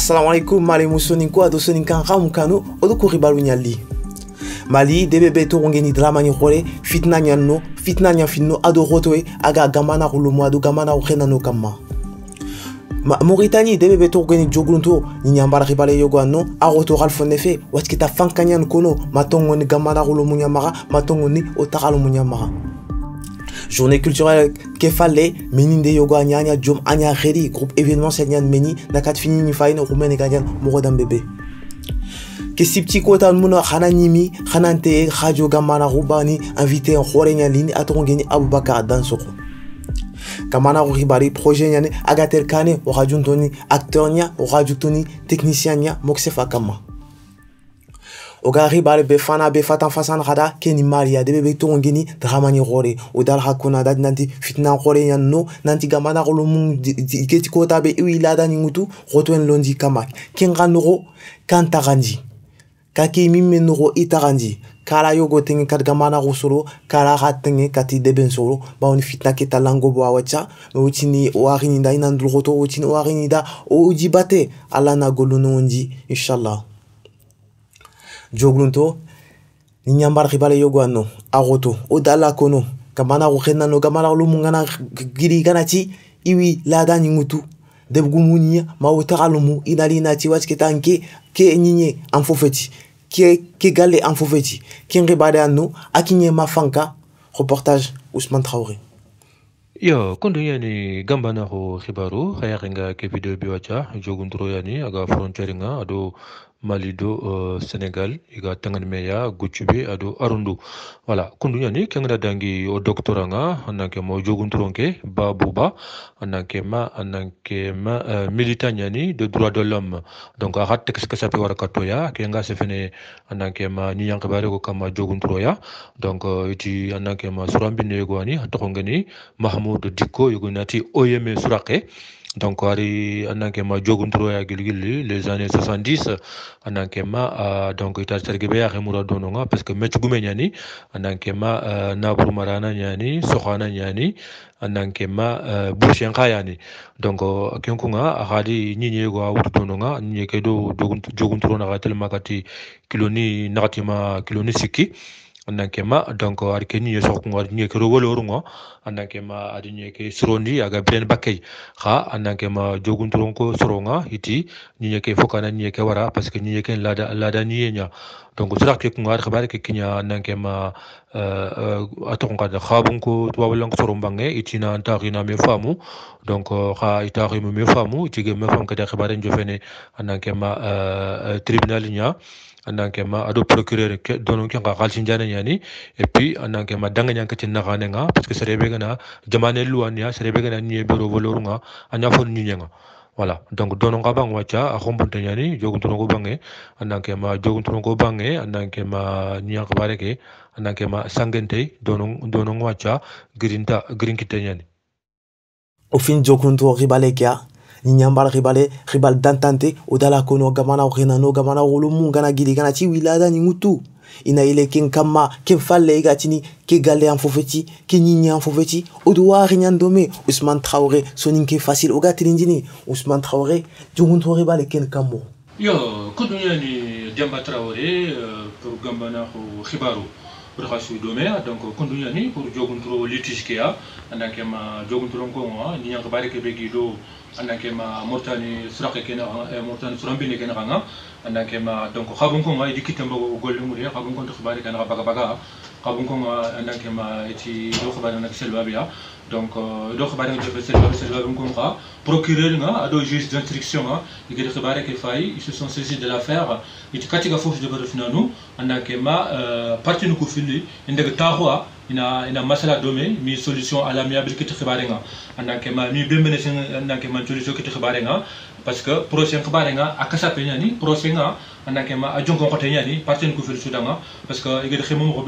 Assalamu alaikum mali musoninko ado soninkan ramukano odo kuribalu nyali. Mali debebe to ngeni drama ni khore fitna nyanno fitna nyafinno ado rotoe aga gamana kulumo ado gamana ukhena no kama. Mauritanie debebe to ngeni jogunto nyambara ribale yogano aroto ralfonefe watkita fankanyan kono matongo ni gamana kulumo nyamara matongo ni otakalo munyamara. Journée culturelle Kefale, Meninde Yoga Nyanya Jom Anya Redi, groupe événementiel Nyan Meni, Nakat Fini Nifaine, Roumen et Ganyan, Morodam Bébé. Kesipti Kota Muna Hananimi, Hanante, Radio Gamana Roubani, invité en Khorenya Lini, Atrongeni Aboubakar Dansoko. Kamana Ribari, projet Nyane, Agatel Kane, Radio Toni, acteur Nya, Radio Toni, technicien Nya, Moksefa Kama. Ogari bale befana befatan fasan rada keni maria de bebe tongeni dramani rore odal hakuna dad nanti fitna rore yanno nanti gamana rolo mung geti kota be ilada ningutu rotwen londi kamak kinganuro kantarandi kaki mimenuro itarandi kala yogo tengi kat gamana rusolo kala ratengi kati deben solo ba on fitna keta lango bo awacha utini warini da inandul roto utini warini da o ujibate ala na goluno ndi inshallah. Joglunto Ninyambar ribale yogwano aroto odala kono kamana ukhena no kamana lumungana giri ganati iwi lada ningutu debgumunya mawtaralumu inalina ti watketanke ke nyinye amfofeti ke gale amfofeti kin ribale anno akinye mafanka reportage Ousmane Traoré. Yo kondo yani gambana ho khibaru khayaringa ke video biwacha joguntro yani aga frontiere nga ado Mali do Sénégal iga tangan meya gucube ado arundu voilà kundu yani kenga dangi o doctoranga ananke mo joguntronke babuba ananke ma militant yani de droits de l'homme donc a hat tek ska pe waraka toya kenga se fene ananke ma ni yank bare ko kama joguntroya donc iti ananke ma surambi nego ani to ngani Mahmoud Dikko yugunati oyeme surake. Donc, ananke ma joguntro ya gilgili les années 70 ananke ma donc ita sergebe ya remura dononga parce que mechugume nyani ananke ma nabru marana nyani sokhana nyani ananke ma bushenka yani donc kenkunga akadi nyinye go awutu dononga nyinye kedo joguntro na gatel makati kiloni nagatima kiloni siki anakema donc arkeni yeso ko ngi ko wolo rungo anakema adinye ke surondi aga ben bakay kha anakema jogunturon ko soronga hiti ni ke fokana ni ke wara parce que ni ke lada ni nya donc sura ke ko ngar khabar ke kinya anakema aton kada khabun ko to wala ko soron bange itina antarina me famu donc kha itari me famu tige me fam kada khabar en jofene anakema tribunal nya anakema ado procureur ke donon ke ngal njana yani et puis anakema danga nyanka tin naganenga parce que serebe gana jamane luania serebe gana ni bero volorunga anya fon ni nyenga voilà donc donon ga bang wacha a khombonte yani jogun to ngo bange anakema jogun to ngo bange anakema nyanka bareke anakema sangente donon wacha grinkite yani Au fin jogun to ribalekia Ninyambal ribal dantante odala kono gamana urenano gamana ulumu gana gili gana ti wilada ningutu ina ile ken kama ken falle gatini ke gale en fofeti ke nyinya en fofeti odwa rinyandome Ousmane Traoré soninke facile ogatilindini Ousmane Traoré jogunto ribale ken kamo yo kodunya ni Demba Traoré pour gambana ko khibaru Rasu Domea, donc Kondunyani pour Joguntro Litiskia, Anakema Joguntron Konga, Niak Bareke Begido, Anakema Mortani Srakena, Mortani Surambini Kenanga, Anakema, donc Habunkonga, Dikitambo Golumuria, Habunkon Barikan Rabagabaga, Habunkonga, Anakema, Eti Dokabanak Selvabia, donc Dokabanak Selvabunkonga, procureur, ado juge d'instruction, ils se sont saisis de l'affaire, et Katika Force de Berfinano, Anakema, parti nous conflit, indega tahwa ina masala dome mi solution à l'amiable qui te khibarenga anakema mi bemene sen anakema solution qui te khibarenga parce que prochain khibarenga akasa penyani prochain anakema ajongo khote nyani parti nous conflit sudanga parce que igede khemum ko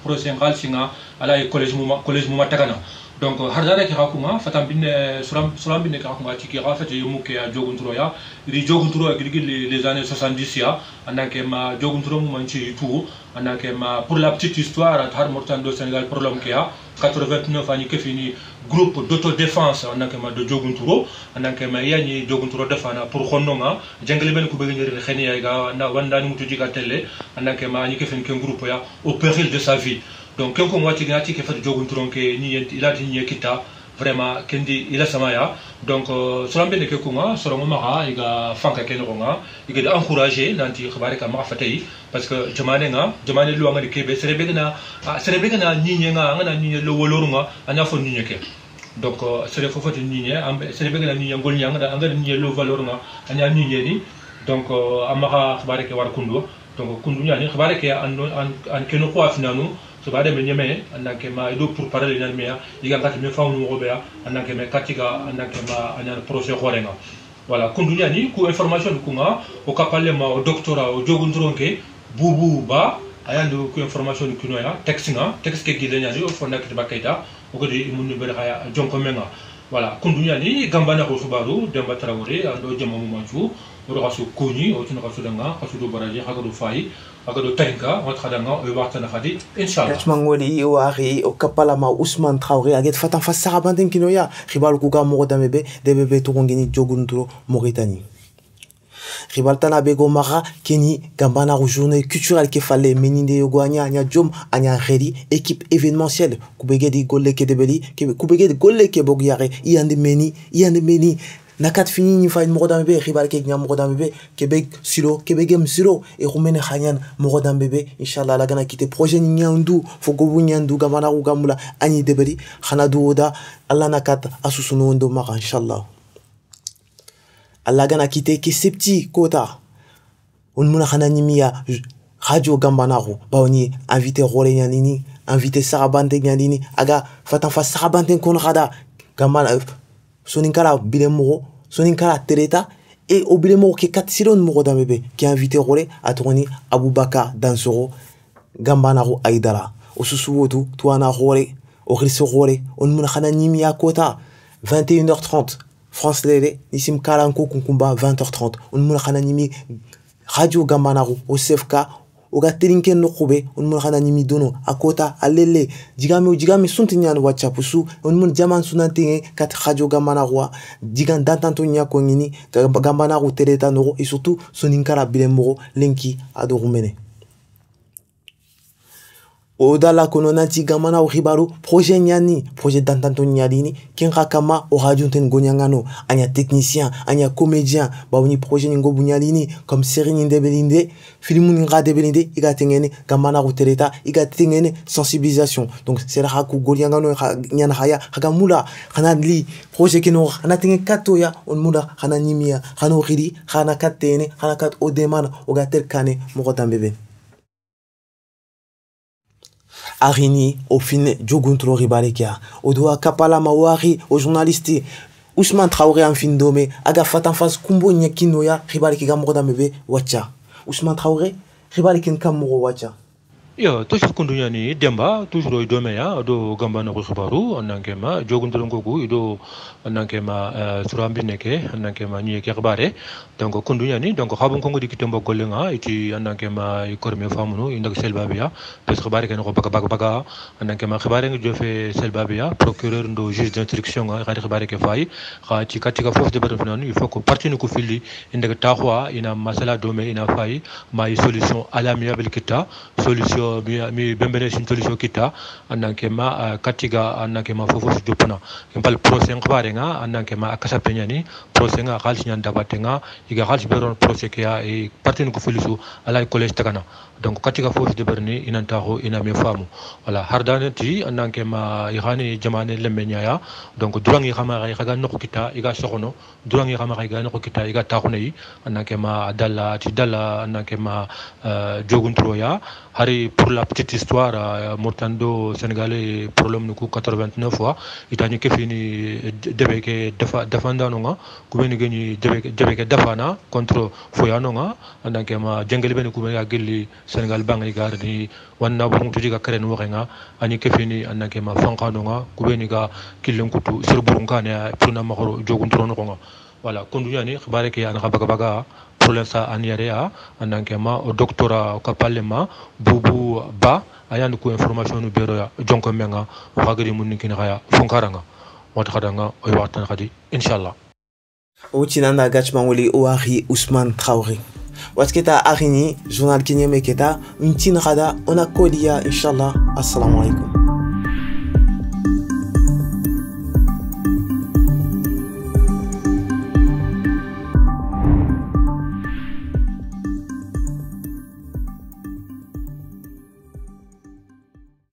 prochain gal singa ala collège mu takana donc hardare ki hakuma fatam binne suram binne ka hakuma ci ki rafet yumu ke jogunturo ya ri jogunturo les années 70 ya anake ma jogunturo mu manci tout anake ma pour la petite histoire har mortando Sénégal problème ki ya 89 ani ke fini groupe d'autodéfense anake ma de jogunturo anake ma yani jogunturo defana pour khonnonga jangale ben ko be ngere xeni ya ga na wandani mutu jiga tele anake ma ani ke fini ke groupe ya au péril de sa vie. Donc quand on voit que tu fais du jogging tronc il a dit kita vraiment kendi il a samaya donc sur l'ambien que comment sur le moment il a fanka kenronga il a encouragé nanti xabar ka ma fatay parce que jamane lu nga kebe serebegna ni nga nga ni lo wolorunga anya fo ni ke donc sere fofati ni serebegna ni ngol nyanga da nga ni lo valorunga anya ni ni donc amaka xabar ke war kundu donc kundu ni xabar ke an keno ko afinanu so baade me nyeme anake ma ido pour parler na mea iga ngati me faunu mo robea anake me katika anake ma anya projet xorenga voilà kundunya ni ku information ku nga o kapale ma o doctorat o jogundronke bubu ba ayando ku information ku noya texte ke gilenya ni o fonna ke bakaita o ko di mun be haya jonko menga voilà kundunya ni gambana ko subaru demba traoré ando jama mo manchu o rasu koni o tuna rasu danga rasu do baraje haga do fay agado tanka watradanga o wartana khadi inshallah mangoli wari o kapala ma Ousmane Traoré aget fatan fa sarabanten kinoya khibal ku ga mo damebe debebe to ngini jogunturo Mauritanie khibal tana bego mara keni gambana ru journée culturelle ke fallait meninde yoganya anya jom anya kheri équipe événementielle kubege di golle ke debeli kubege di golle ke bogyare yande meni nakat fini ni fa morodam bebe khibal ke nya morodam bebe Québec silo Québegem silo e rumene khanyan morodam bebe inshallah la gana kite projet ni nyandu fogo bu nyandu gamana ru gamula ani debeli khana duoda Allah nakat asusuno ndo mara inshallah Allah gana kite ke septi kota on muna khana nimia radio gambana ru bawni invité role nyanini invité sarabante nyanini aga fatan fa sarabante kon rada gambana Soninkala Bilemo, Soninkala Tereta, et au Bilemo qui est 4 silons de Bébé, qui a invité Rolé à tourner Aboubaka Dansoro, Gambanaro Aïdala, au Susuotu, Touana Rolé, au Risso Rolé, on Munachana Nimi à Kota, 21h30, France Lélé, Nissim Kalanko Kunkumba, 20h30, on Munachana Nimi, Radio Gambanaro, au CFK, oga telinken no khobe on mun khana nimi dono akota alele digame suntinya no WhatsApp su on mun jaman sunantinge kat radio gamana roi digan dantanto nya ko ngini gambana ro teleta no et surtout soninkara bilemoro lenki adorumene Odala kononati gamana o ribaru projet nyani projet dantanto nyalini kenga kama o radio ten gonyangano anya technicien anya comédien bawni projet ngo bunyalini comme série ndebelinde film nga debelinde iga tengene gamana o teleta iga tengene sensibilisation donc c'est la haku gonyangano nyana haya hagamula hanali projet kino ana tenge katoya on mula hana nimia hano riri hana katene hana kat odemana o gatel kane mo bébé Arini, au fin, Djoguntro Ribalekia, au doigt Kapala Mawari, au journaliste Ousmane Traoré en fin d'ome, aga fatan fas kumbo nyakinoya, Ribaleki Gamroda Mebe, Wacha. Ousmane Traoré, Ribalekin Kamuro Wacha. Yo, toujours kundunya ni demba, toujours do meya, do gambana ko khibaru, anankema jogundu ngogu ido anankema surambi neke, anankema ni ke khibare. Donc kundunya ni donc khabon kongo dikitembo golenga iti anankema ikorme famunu indak selbabia, pes khibare ken ko baga anankema khibare ngi jofe selbabia, procureur ndo juge d'instruction ga khibare ke fay, ga ti katika fof de berfnan, il faut que parti ni ko fili indak taxwa ina masala dome ina fay, may solution à l'amiable kita, solution mi bembene sin solution kita ananke ma katiga ananke ma fofu jopuna kempal procès ngabare nga ananke ma akasa penyani procès nga khalis nyan dabate nga iga khalis beron procès kia e parti ko felisu ala collège tagana donc katiga fofu de berni inanta ho ina me famu wala hardanati ananke ma ihani jamane lemenya ya donc durangi khama ga noko kita iga sokono durangi khama ga noko kita iga taxunay ananke ma dalla ti dalla ananke ma joguntro ya hari pour la petite histoire mortando sénégalais problème nuku 89 fois itani ke fini debeke defanda nga kubeni geni debeke defana contre foyano nga andanke ma jengel ben kubeni ageli Senegal bangi gar ni wanna bu tuji ga karen warenga ani kefini annake ma fankano nga kubeni ga killen kutu sirburun kane puna makoro jogun trono ko nga voilà kondunya ni xibare ke an baga baga pour l'instant an yarea annake ma doctora kapalema bubu ba ayan ko information no bero ya jonko menga o xagari mun nikini xaya funkaranga wata xadanga o waxtan xadi inshallah o tinanda gachman wali o ari Ousmane Traoré watketa arini journal kinyeme keta untin rada ona kodia inshallah assalamu alaikum